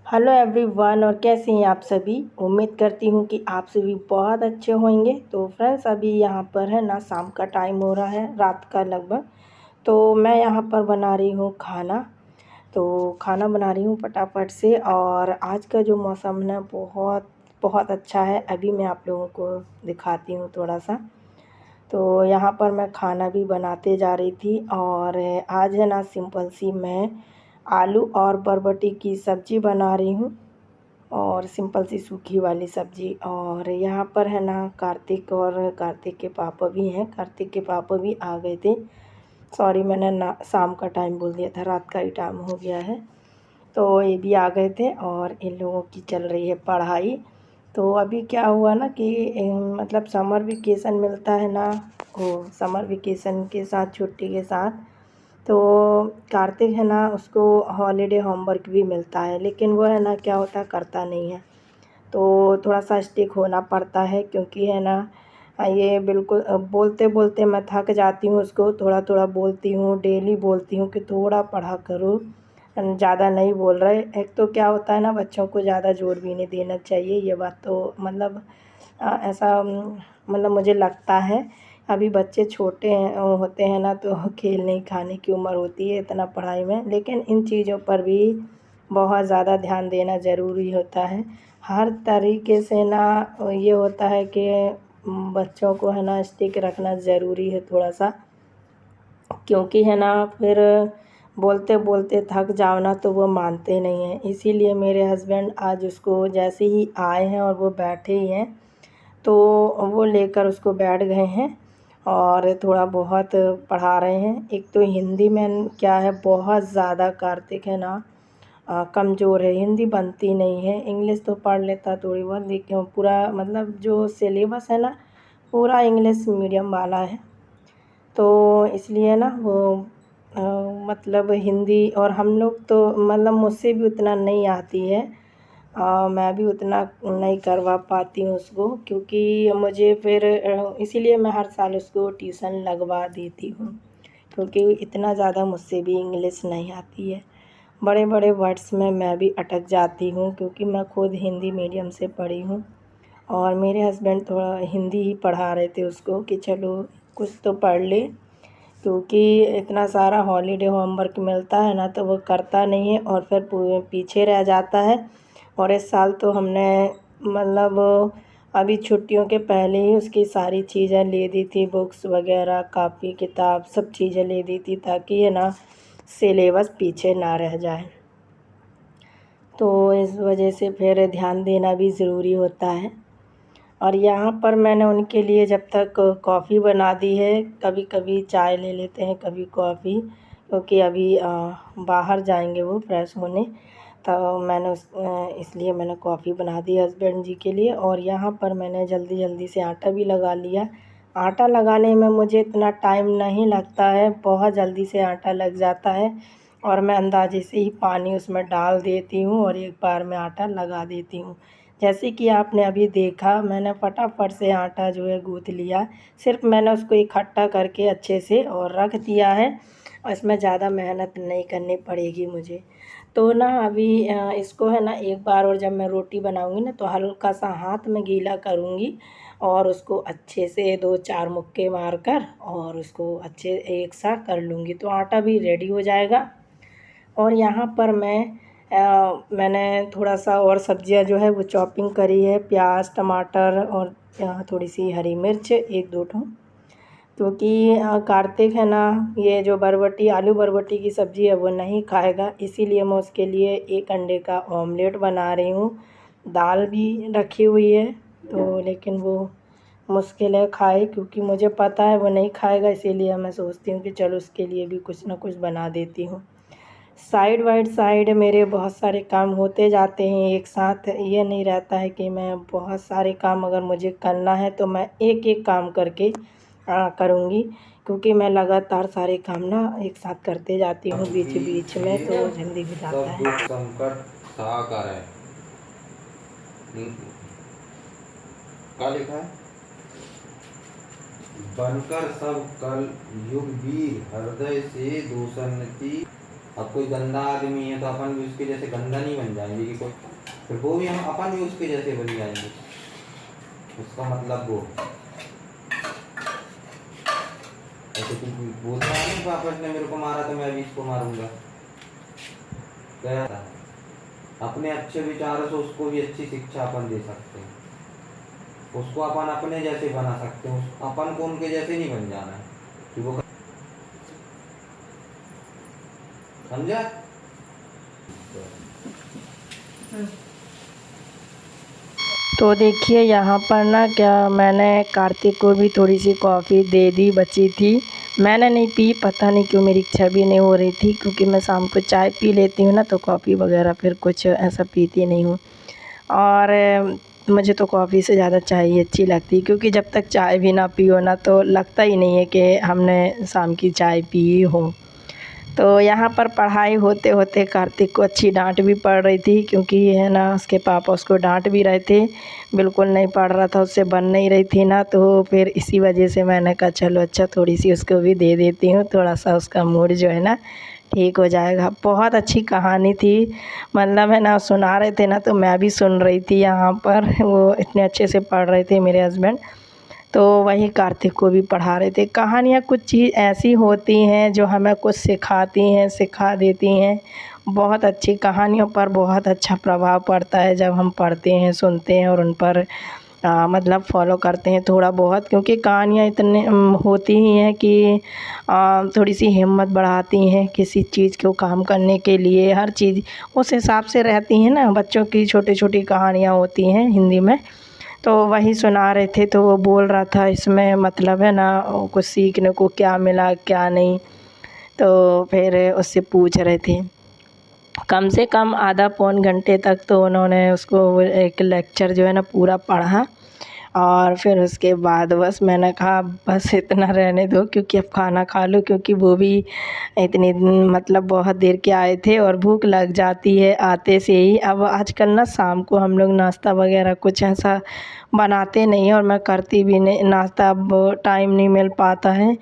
Hello everyone, और कैसे हैं आप सभी। उम्मीद करती हूँ कि आप सभी बहुत अच्छे होंगे। तो फ्रेंड्स, अभी यहाँ पर है ना, शाम का टाइम हो रहा है, रात का लगभग। तो मैं यहाँ पर बना रही हूँ खाना। तो खाना बना रही हूँ फटाफट से। और आज का जो मौसम है ना, बहुत बहुत अच्छा है। अभी मैं आप लोगों को दिखाती हूँ थोड़ा सा। तो यहाँ पर मैं खाना भी बनाते जा रही थी। और आज है ना, सिंपल सी मैं आलू और बरबटी की सब्ज़ी बना रही हूँ। और सिंपल सी सूखी वाली सब्ज़ी। और यहाँ पर है ना, कार्तिक के पापा भी हैं। कार्तिक के पापा भी आ गए थे। सॉरी, मैंने ना शाम का टाइम बोल दिया था, रात का ही टाइम हो गया है। तो ये भी आ गए थे और इन लोगों की चल रही है पढ़ाई। तो अभी क्या हुआ ना कि मतलब समर वेकेशन मिलता है ना, वो समर वेकेशन के साथ, छुट्टी के साथ, तो कार्तिक है ना, उसको हॉलीडे होमवर्क भी मिलता है। लेकिन वो है ना, क्या होता है, करता नहीं है। तो थोड़ा सा स्टिक होना पड़ता है, क्योंकि है ना, ये बिल्कुल बोलते बोलते मैं थक जाती हूँ। उसको थोड़ा थोड़ा बोलती हूँ, डेली बोलती हूँ कि थोड़ा पढ़ा करो, ज़्यादा नहीं बोल रहे। एक तो क्या होता है ना, बच्चों को ज़्यादा जोर भी नहीं देना चाहिए, ये बात तो मतलब ऐसा मतलब मुझे लगता है। अभी बच्चे छोटे हैं होते हैं ना, तो खेलने खाने की उम्र होती है, इतना पढ़ाई में। लेकिन इन चीज़ों पर भी बहुत ज़्यादा ध्यान देना ज़रूरी होता है। हर तरीके से ना, ये होता है कि बच्चों को है ना, स्टिक रखना ज़रूरी है थोड़ा सा। क्योंकि है ना, फिर बोलते बोलते थक जाओ ना, तो वो मानते नहीं हैं। इसीलिए मेरे हस्बैंड आज उसको जैसे ही आए हैं और वो बैठे ही हैं, तो वो लेकर उसको बैठ गए हैं और थोड़ा बहुत पढ़ा रहे हैं। एक तो हिंदी में क्या है, बहुत ज़्यादा कार्तिक है ना, कमज़ोर है, हिंदी बनती नहीं है। इंग्लिश तो पढ़ लेता थोड़ी बहुत, लेकिन पूरा मतलब जो सिलेबस है ना, पूरा इंग्लिश मीडियम वाला है। तो इसलिए ना वो अ, मतलब हिंदी, और हम लोग तो मतलब मुझसे भी उतना नहीं आती है। मैं भी उतना नहीं करवा पाती हूँ उसको, क्योंकि मुझे फिर इसीलिए मैं हर साल उसको ट्यूशन लगवा देती हूँ, क्योंकि इतना ज़्यादा मुझसे भी इंग्लिश नहीं आती है। बड़े बड़े वर्ड्स में मैं भी अटक जाती हूँ, क्योंकि मैं खुद हिंदी मीडियम से पढ़ी हूँ। और मेरे हस्बैंड थोड़ा हिंदी ही पढ़ा रहे थे उसको कि चलो कुछ तो पढ़ ले, क्योंकि इतना सारा हॉलीडे होमवर्क मिलता है ना, तो वो करता नहीं है और फिर पीछे रह जाता है। और इस साल तो हमने मतलब अभी छुट्टियों के पहले ही उसकी सारी चीज़ें ले दी थी, बुक्स वगैरह, कापी किताब, सब चीज़ें ले दी थी, ताकि है ना, सिलेबस पीछे ना रह जाए। तो इस वजह से फिर ध्यान देना भी ज़रूरी होता है। और यहाँ पर मैंने उनके लिए जब तक कॉफ़ी बना दी है, कभी कभी चाय ले लेते हैं, कभी कॉफ़ी, क्योंकि अभी बाहर जाएंगे वो फ्रेश होने। तो इसलिए मैंने कॉफ़ी बना दी हस्बैंड जी के लिए। और यहाँ पर मैंने जल्दी जल्दी से आटा भी लगा लिया। आटा लगाने में मुझे इतना टाइम नहीं लगता है, बहुत जल्दी से आटा लग जाता है। और मैं अंदाजे से ही पानी उसमें डाल देती हूँ और एक बार में आटा लगा देती हूँ। जैसे कि आपने अभी देखा, मैंने फटाफट से आटा जो है गूँथ लिया। सिर्फ मैंने उसको इकट्ठा करके अच्छे से और रख दिया है, और इसमें ज़्यादा मेहनत नहीं करनी पड़ेगी मुझे। तो ना अभी इसको है ना, एक बार और जब मैं रोटी बनाऊँगी ना, तो हल्का सा हाथ में गीला करूँगी और उसको अच्छे से 2-4 मुक्के मारकर और उसको अच्छे एक सा कर लूँगी, तो आटा भी रेडी हो जाएगा। और यहाँ पर मैंने थोड़ा सा और सब्जियां जो है वो चॉपिंग करी है, प्याज, टमाटर और थोड़ी सी हरी मिर्च, 1-2 ठो। क्योंकि कार्तिक है ना, ये जो बरबटी, आलू बरबटी की सब्ज़ी है, वो नहीं खाएगा। इसीलिए मैं उसके लिए एक अंडे का ऑमलेट बना रही हूँ। दाल भी रखी हुई है, तो लेकिन वो मुश्किल है खाए, क्योंकि मुझे पता है वो नहीं खाएगा। इसीलिए मैं सोचती हूँ कि चलो उसके लिए भी कुछ ना कुछ बना देती हूँ। साइड बाय साइड मेरे बहुत सारे काम होते जाते हैं एक साथ। ये नहीं रहता है कि मैं बहुत सारे काम अगर मुझे करना है तो मैं एक एक काम करके करूँगी, क्योंकि मैं लगातार सारे काम ना एक साथ करते जाती हूँ बीच बीच में, तो वो जल्दी हो जाता सब है। दुख संकट सहा है। क्या लिखा है? बनकर सब कल युग वीर, हृदय से दूषण की अब कोई गंदा आदमी है तो अपन भी उसके जैसे गंदा नहीं बन जाएंगे कि कोई, फिर वो भी हम अपन भी उसके जैसे बन जाएंगे। उसका मतलब वो ऐसे तुम बोल रहा है पापा ने मेरे को मारा तो मैं भी इसको मारूंगा, क्या था? अपने अच्छे विचारों से उसको भी अच्छी शिक्षा अपन दे सकते हैं, उसको अपन अपने जैसे बना सकते हैं, अपन को उनके जैसे नहीं बन जाना है कि वो, समझा? तो देखिए यहाँ पर ना क्या मैंने कार्तिक को भी थोड़ी सी कॉफ़ी दे दी, बची थी। मैंने नहीं पी, पता नहीं क्यों मेरी इच्छा भी नहीं हो रही थी, क्योंकि मैं शाम को चाय पी लेती हूँ ना, तो कॉफ़ी वगैरह फिर कुछ ऐसा पीती नहीं हूँ। और मुझे तो कॉफ़ी से ज़्यादा चाय ही अच्छी लगती है, क्योंकि जब तक चाय भी ना पियो ना तो लगता ही नहीं है कि हमने शाम की चाय पी हो। तो यहाँ पर पढ़ाई होते होते कार्तिक को अच्छी डांट भी पड़ रही थी, क्योंकि है ना उसके पापा उसको डांट भी रहे थे, बिल्कुल नहीं पढ़ रहा था, उससे बन नहीं रही थी ना, तो फिर इसी वजह से मैंने कहा चलो अच्छा थोड़ी सी उसको भी दे देती हूँ, थोड़ा सा उसका मूड जो है ना ठीक हो जाएगा। बहुत अच्छी कहानी थी, मतलब है ना सुना रहे थे ना तो मैं भी सुन रही थी यहाँ पर, वो इतने अच्छे से पढ़ रहे थे मेरे हस्बैंड, तो वही कार्तिक को भी पढ़ा रहे थे। कहानियाँ कुछ चीज़ ऐसी होती हैं जो हमें कुछ सिखाती हैं, सिखा देती हैं। बहुत अच्छी कहानियों पर बहुत अच्छा प्रभाव पड़ता है जब हम पढ़ते हैं, सुनते हैं और उन पर मतलब फ़ॉलो करते हैं थोड़ा बहुत, क्योंकि कहानियाँ इतने होती ही हैं कि थोड़ी सी हिम्मत बढ़ाती हैं किसी चीज़ को काम करने के लिए। हर चीज़ उस हिसाब से रहती हैं ना, बच्चों की छोटी-छोटी कहानियाँ होती हैं हिंदी में। तो वही सुना रहे थे, तो वो बोल रहा था इसमें मतलब है ना कुछ सीखने को क्या मिला क्या नहीं, तो फिर उससे पूछ रहे थे। कम से कम आधा पौन घंटे तक तो उन्होंने उसको एक लेक्चर जो है ना पूरा पढ़ा, और फिर उसके बाद बस मैंने कहा बस इतना रहने दो, क्योंकि अब खाना खा लो, क्योंकि वो भी इतनी मतलब बहुत देर के आए थे और भूख लग जाती है आते से ही। अब आजकल ना शाम को हम लोग नाश्ता वगैरह कुछ ऐसा बनाते नहीं हैं, और मैं करती भी नहीं नाश्ता, अब टाइम नहीं मिल पाता है,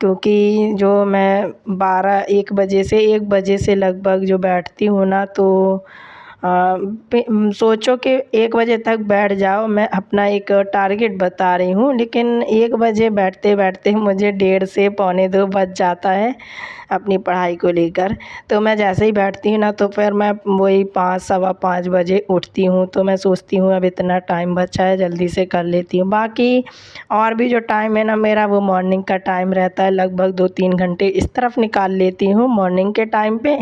क्योंकि जो मैं 12-1 बजे से 1 बजे से लगभग जो बैठती हूँ ना, तो सोचो कि 1 बजे तक बैठ जाओ, मैं अपना एक टारगेट बता रही हूँ, लेकिन 1 बजे बैठते-बैठते मुझे 1:30 से पौने 2 बज जाता है अपनी पढ़ाई को लेकर। तो मैं जैसे ही बैठती हूँ ना तो फिर मैं वही 5 सवा 5 बजे उठती हूँ, तो मैं सोचती हूँ अब इतना टाइम बचा है जल्दी से कर लेती हूँ। बाकी और भी जो टाइम है ना मेरा, वो मॉर्निंग का टाइम रहता है, लगभग 2-3 घंटे इस तरफ निकाल लेती हूँ मॉर्निंग के टाइम पे,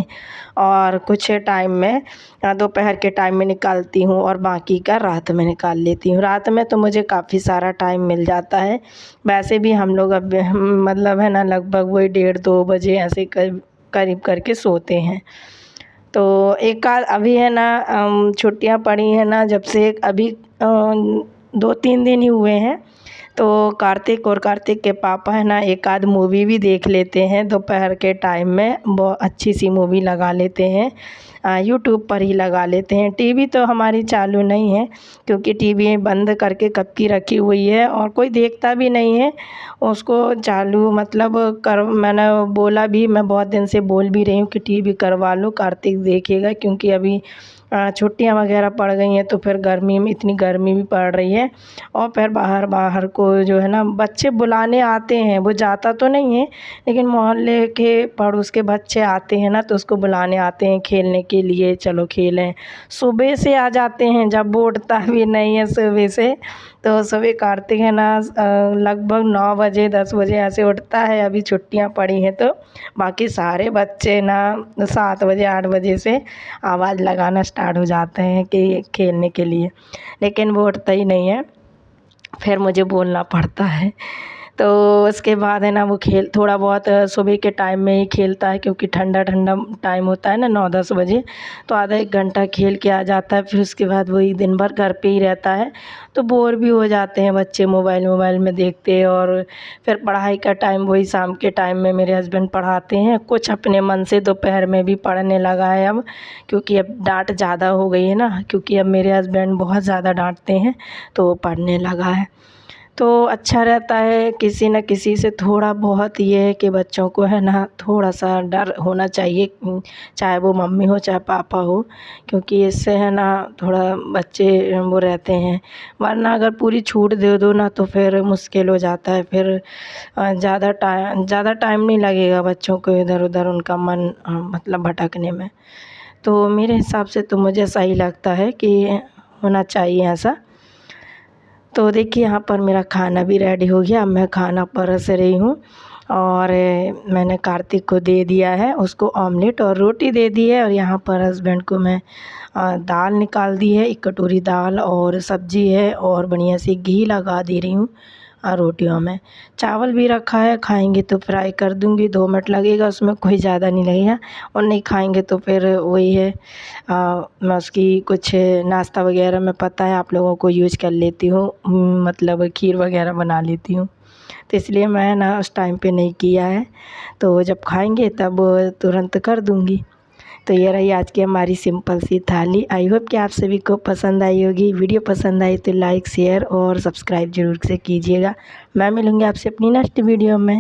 और कुछ टाइम में दोपहर के टाइम में निकालती हूँ, और बाकी का रात में निकाल लेती हूँ। रात में तो मुझे काफ़ी सारा टाइम मिल जाता है। वैसे भी हम लोग अब मतलब है ना लगभग वही 1:30-2 बजे ऐसे करीब करके सोते हैं। तो एक आध अभी है ना छुट्टियाँ पड़ी हैं ना, जब से अभी 2-3 दिन ही हुए हैं, तो कार्तिक और कार्तिक के पापा है ना एक आध मूवी भी देख लेते हैं दोपहर के टाइम में, बहुत अच्छी सी मूवी लगा लेते हैं, यूट्यूब पर ही लगा लेते हैं। टीवी तो हमारी चालू नहीं है, क्योंकि टीवी बंद करके कब की रखी हुई है और कोई देखता भी नहीं है उसको चालू, मतलब कर मैंने बोला भी, मैं बहुत दिन से बोल भी रही हूँ कि टीवी करवा लो, कार्तिक देखेगा, क्योंकि अभी छुट्टियाँ वगैरह पड़ गई हैं, तो फिर गर्मी में इतनी गर्मी भी पड़ रही है, और फिर बाहर बाहर को जो है ना बच्चे बुलाने आते हैं, वो जाता तो नहीं है, लेकिन मोहल्ले के पड़ोस के बच्चे आते हैं ना, तो उसको बुलाने आते हैं खेलने के लिए, चलो खेलें। सुबह से आ जाते हैं, जब वो उठता भी नहीं है सुबह से, तो सुबह कार्तिक है ना लगभग 9 बजे 10 बजे ऐसे उठता है, अभी छुट्टियां पड़ी हैं तो। बाकी सारे बच्चे ना 7 बजे 8 बजे से आवाज़ लगाना स्टार्ट हो जाते हैं कि खेलने के लिए, लेकिन वो उठता ही नहीं है, फिर मुझे बोलना पड़ता है। तो उसके बाद है ना वो खेल थोड़ा बहुत सुबह के टाइम में ही खेलता है, क्योंकि ठंडा ठंडा टाइम होता है ना 9-10 बजे, तो आधा 1 घंटा खेल के आ जाता है, फिर उसके बाद वही दिन भर घर पे ही रहता है। तो बोर भी हो जाते हैं बच्चे मोबाइल में देखते, और फिर पढ़ाई का टाइम वही शाम के टाइम में मेरे हस्बैंड पढ़ाते हैं, कुछ अपने मन से दोपहर में भी पढ़ने लगा है अब, क्योंकि अब डांट ज़्यादा हो गई है ना, क्योंकि अब मेरे हस्बैंड बहुत ज़्यादा डांटते हैं, तो वो पढ़ने लगा है। तो अच्छा रहता है किसी न किसी से थोड़ा बहुत ये है कि बच्चों को है ना थोड़ा सा डर होना चाहिए, चाहे वो मम्मी हो चाहे पापा हो, क्योंकि इससे है ना थोड़ा बच्चे वो रहते हैं। वरना अगर पूरी छूट दे दो ना तो फिर मुश्किल हो जाता है, फिर ज़्यादा टाइम नहीं लगेगा बच्चों को इधर उधर उनका मन मतलब भटकने में। तो मेरे हिसाब से तो मुझे सही लगता है कि होना चाहिए ऐसा। तो देखिए यहाँ पर मेरा खाना भी रेडी हो गया। अब मैं खाना परोस रही हूँ और मैंने कार्तिक को दे दिया है, उसको ऑमलेट और रोटी दे दी है। और यहाँ पर हस्बैंड को मैं दाल निकाल दी है, 1 कटोरी दाल और सब्ज़ी है और बढ़िया सी घी लगा दे रही हूँ रोटियों में। चावल भी रखा है, खाएंगे तो फ्राई कर दूँगी, 2 मिनट लगेगा, उसमें कोई ज़्यादा नहीं लगेगा। और नहीं खाएंगे तो फिर वही है, मैं उसकी कुछ नाश्ता वगैरह में पता है आप लोगों को यूज कर लेती हूँ, मतलब खीर वगैरह बना लेती हूँ। तो इसलिए मैं ना उस टाइम पे नहीं किया है, तो जब खाएंगे तब तुरंत कर दूँगी। तो ये रही आज की हमारी सिंपल सी थाली। आई होप कि आप सभी को पसंद आई होगी। वीडियो पसंद आई तो लाइक शेयर और सब्सक्राइब ज़रूर से कीजिएगा। मैं मिलूँगी आपसे अपनी नेक्स्ट वीडियो में।